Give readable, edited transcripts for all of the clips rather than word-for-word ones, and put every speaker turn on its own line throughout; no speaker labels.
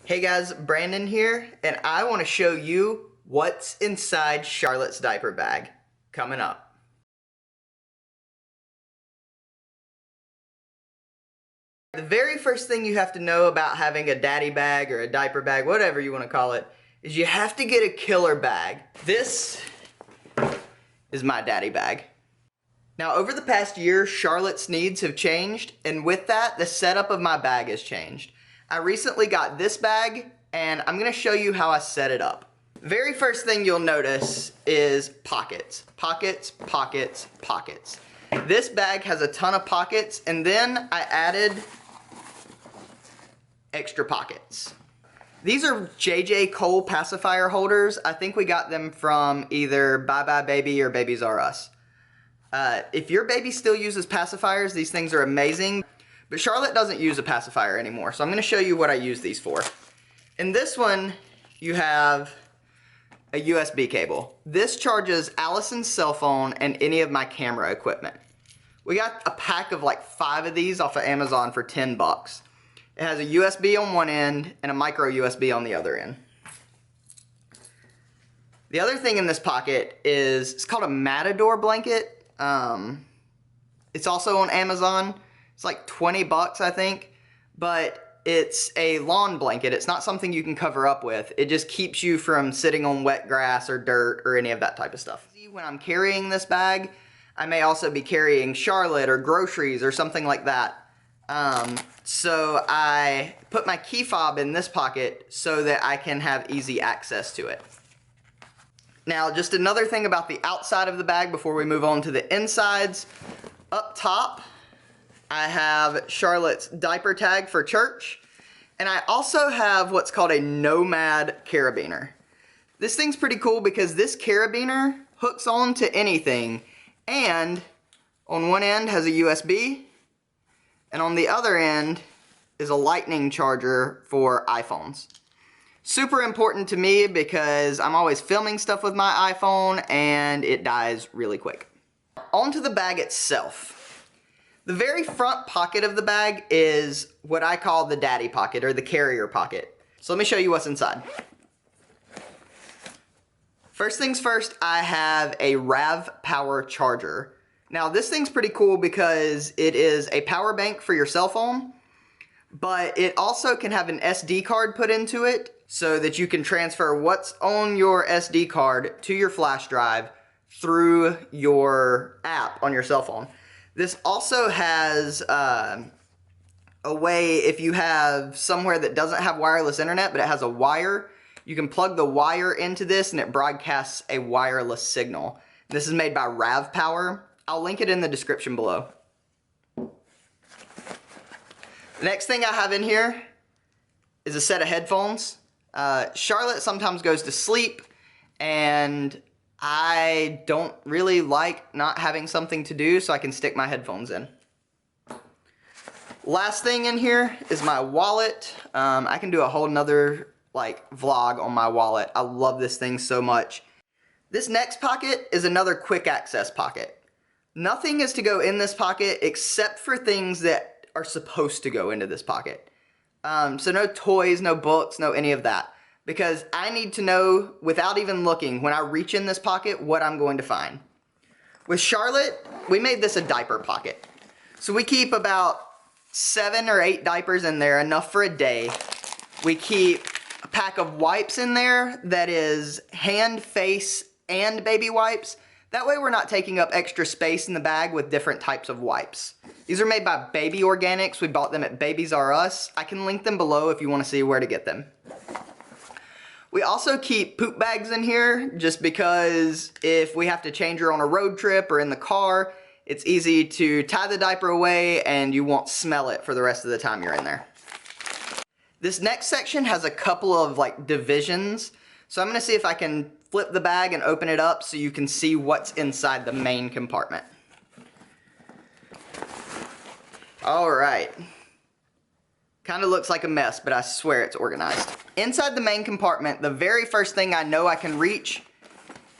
Hey guys, Brandon here, and I want to show you what's inside Charlotte's diaper bag. Coming up. The very first thing you have to know about having a daddy bag or a diaper bag, whatever you want to call it, is you have to get a killer bag. This is my daddy bag. Now, over the past year, Charlotte's needs have changed, and with that, the setup of my bag has changed. I recently got this bag, and I'm going to show you how I set it up. Very first thing you'll notice is pockets. Pockets, pockets, pockets. This bag has a ton of pockets, and then I added extra pockets. These are J.J. Cole pacifier holders. I think we got them from either Bye Bye Baby or Babies R Us. If your baby still uses pacifiers, these things are amazing. But Charlotte doesn't use a pacifier anymore, so I'm going to show you what I use these for. In this one, you have a USB cable. This charges Allison's cell phone and any of my camera equipment. We got a pack of like 5 of these off of Amazon for 10 bucks. It has a USB on one end and a micro USB on the other end. The other thing in this pocket is, it's called a Matador blanket. It's also on Amazon. It's like 20 bucks, I think, but it's a lawn blanket. It's not something you can cover up with. It just keeps you from sitting on wet grass or dirt or any of that type of stuff. When I'm carrying this bag, I may also be carrying Charlotte or groceries or something like that. So I put my key fob in this pocket so that I can have easy access to it. Now, just another thing about the outside of the bag before we move on to the insides. Up top, I have Charlotte's diaper tag for church, and I also have what's called a Nomad carabiner. This thing's pretty cool because this carabiner hooks on to anything, and on one end has a USB, and on the other end is a lightning charger for iPhones. Super important to me because I'm always filming stuff with my iPhone and it dies really quick. Onto the bag itself. The very front pocket of the bag is what I call the daddy pocket or the carrier pocket. So let me show you what's inside. First things first, I have a RAV power charger. Now this thing's pretty cool because it is a power bank for your cell phone, but it also can have an SD card put into it so that you can transfer what's on your SD card to your flash drive through your app on your cell phone. This also has a way, if you have somewhere that doesn't have wireless internet, but it has a wire, you can plug the wire into this and it broadcasts a wireless signal. This is made by RAV Power. I'll link it in the description below. The next thing I have in here is a set of headphones. Charlotte sometimes goes to sleep, and I don't really like not having something to do, so I can stick my headphones in. Last thing in here is my wallet. I can do a whole nother vlog on my wallet. I love this thing so much. This next pocket is another quick access pocket. Nothing is to go in this pocket except for things that are supposed to go into this pocket. So no toys, no books, no any of that. Because I need to know, without even looking, when I reach in this pocket, what I'm going to find. With Charlotte, we made this a diaper pocket. So we keep about 7 or 8 diapers in there, enough for a day. We keep a pack of wipes in there that is hand, face, and baby wipes. That way we're not taking up extra space in the bag with different types of wipes. These are made by Baby Organics. We bought them at Babies R Us. I can link them below if you want to see where to get them. We also keep poop bags in here just because if we have to change her on a road trip or in the car, it's easy to tie the diaper away and you won't smell it for the rest of the time you're in there. This next section has a couple of divisions. So I'm going to see if I can flip the bag and open it up so you can see what's inside the main compartment. Alright. Kind of looks like a mess, but I swear it's organized. Inside the main compartment, the very first thing I know I can reach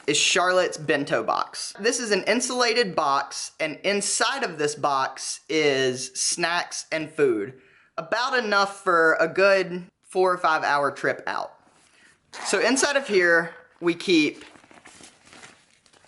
is Charlotte's bento box. This is an insulated box, and inside of this box is snacks and food. About enough for a good 4 or 5 hour trip out. So inside of here, we keep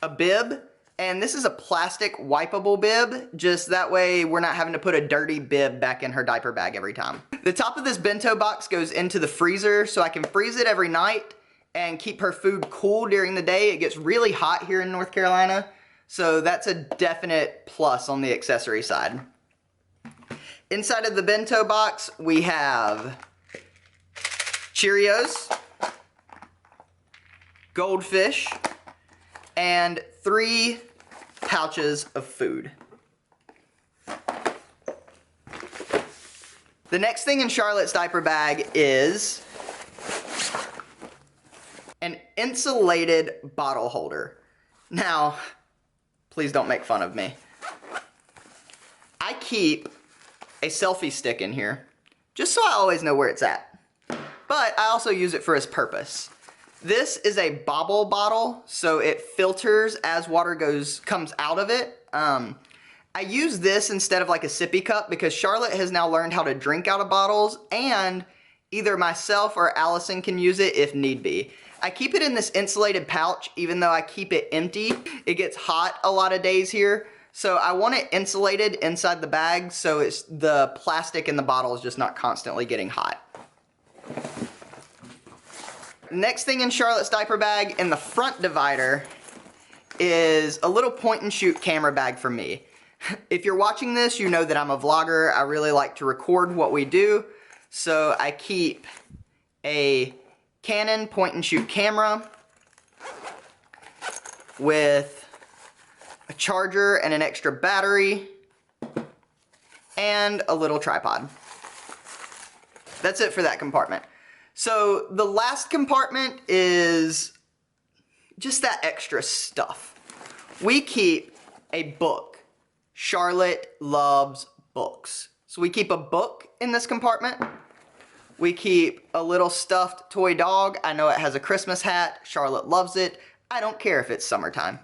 a bib, and this is a plastic wipeable bib, just that way we're not having to put a dirty bib back in her diaper bag every time. The top of this bento box goes into the freezer, so I can freeze it every night and keep her food cool during the day. It gets really hot here in North Carolina, so that's a definite plus on the accessory side. Inside of the bento box, we have Cheerios, Goldfish, and 3 pouches of food. The next thing in Charlotte's diaper bag is an insulated bottle holder. Now, please don't make fun of me. I keep a selfie stick in here, just so I always know where it's at. But I also use it for its purpose. This is a bobble bottle, so it filters as water comes out of it. I use this instead of like a sippy cup because Charlotte has now learned how to drink out of bottles, and either myself or Allison can use it if need be. I keep it in this insulated pouch even though I keep it empty. It gets hot a lot of days here, so I want it insulated inside the bag so the plastic in the bottle is just not constantly getting hot. Next thing in Charlotte's diaper bag in the front divider is a little point and shoot camera bag for me. If you're watching this, you know that I'm a vlogger. I really like to record what we do, so I keep a Canon point and shoot camera with a charger and an extra battery and a little tripod. That's it for that compartment. So the last compartment is just that extra stuff. We keep a book. Charlotte loves books. So we keep a book in this compartment. We keep a little stuffed toy dog. I know it has a Christmas hat. Charlotte loves it. I don't care if it's summertime.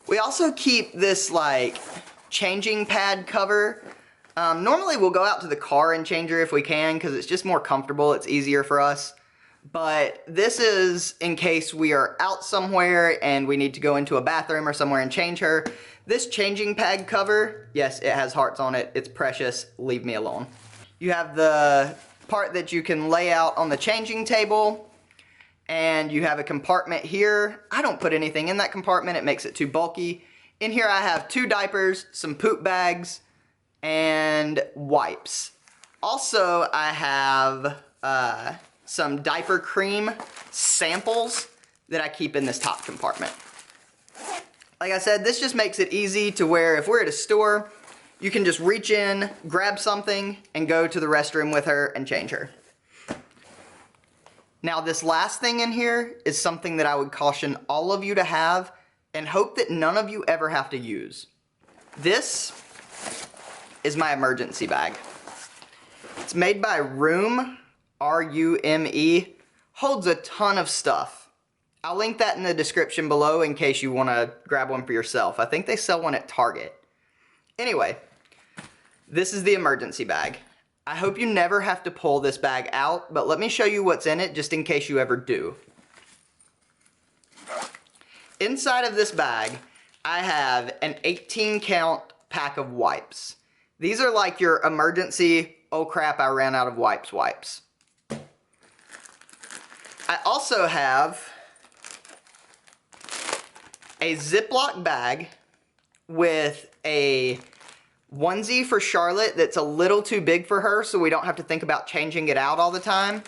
We also keep this like changing pad cover. Normally we'll go out to the car and change her if we can because it's just more comfortable, it's easier for us. But this is in case we are out somewhere and we need to go into a bathroom or somewhere and change her. This changing pad cover, yes, it has hearts on it, it's precious, leave me alone. You have the part that you can lay out on the changing table, and you have a compartment here. I don't put anything in that compartment, it makes it too bulky. In here I have 2 diapers, some poop bags, and wipes. Also, I have some diaper cream samples that I keep in this top compartment. Like I said, this just makes it easy to where if we're at a store, you can just reach in, grab something, and go to the restroom with her and change her. Now, this last thing in here is something that I would caution all of you to have and hope that none of you ever have to use. This is my emergency bag. It's made by Rume, R-U-M-E, holds a ton of stuff. I'll link that in the description below in case you want to grab one for yourself. I think they sell one at Target. Anyway, this is the emergency bag. I hope you never have to pull this bag out, but let me show you what's in it just in case you ever do. Inside of this bag, I have an 18 count pack of wipes. These are like your emergency, oh crap, I ran out of wipes. I also have a Ziploc bag with a onesie for Charlotte that's a little too big for her so we don't have to think about changing it out all the time,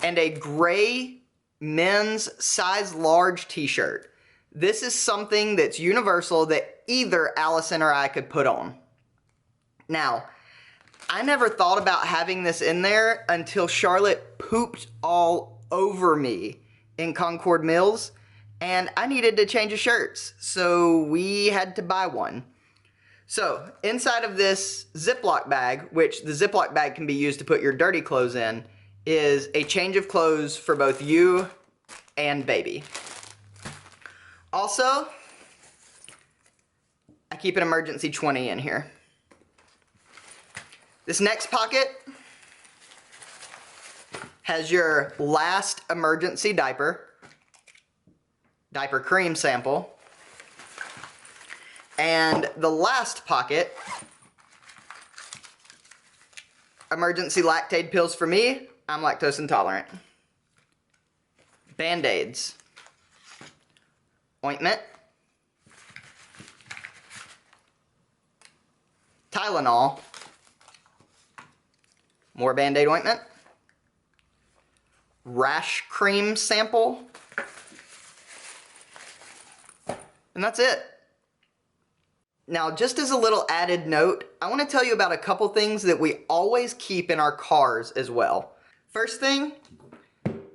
and a gray men's size large t-shirt. This is something that's universal that either Allison or I could put on. Now, I never thought about having this in there until Charlotte pooped all over me in Concord Mills, and I needed to change the shirts, so we had to buy one. So, inside of this Ziploc bag, which the Ziploc bag can be used to put your dirty clothes in, is a change of clothes for both you and baby. Also, I keep an emergency 20 in here. This next pocket has your last emergency diaper cream sample, and the last pocket, emergency lactate pills for me. I'm lactose intolerant. Band-Aids, ointment, Tylenol, more Band-Aid ointment, rash cream sample, and that's it. Now, just as a little added note, I want to tell you about a couple things that we always keep in our cars as well. First thing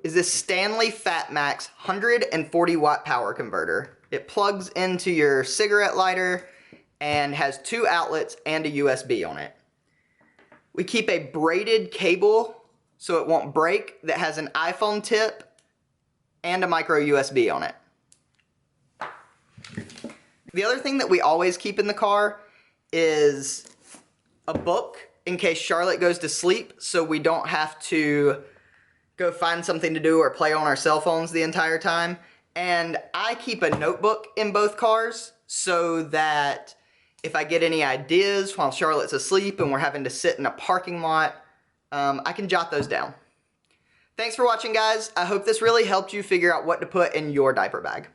is this Stanley FatMax 140 watt power converter. It plugs into your cigarette lighter and has 2 outlets and a USB on it. We keep a braided cable so it won't break that has an iPhone tip and a micro USB on it. The other thing that we always keep in the car is a book in case Charlotte goes to sleep, so we don't have to go find something to do or play on our cell phones the entire time. And I keep a notebook in both cars so that if I get any ideas while Charlotte's asleep and we're having to sit in a parking lot, I can jot those down. Thanks for watching, guys. I hope this really helped you figure out what to put in your diaper bag.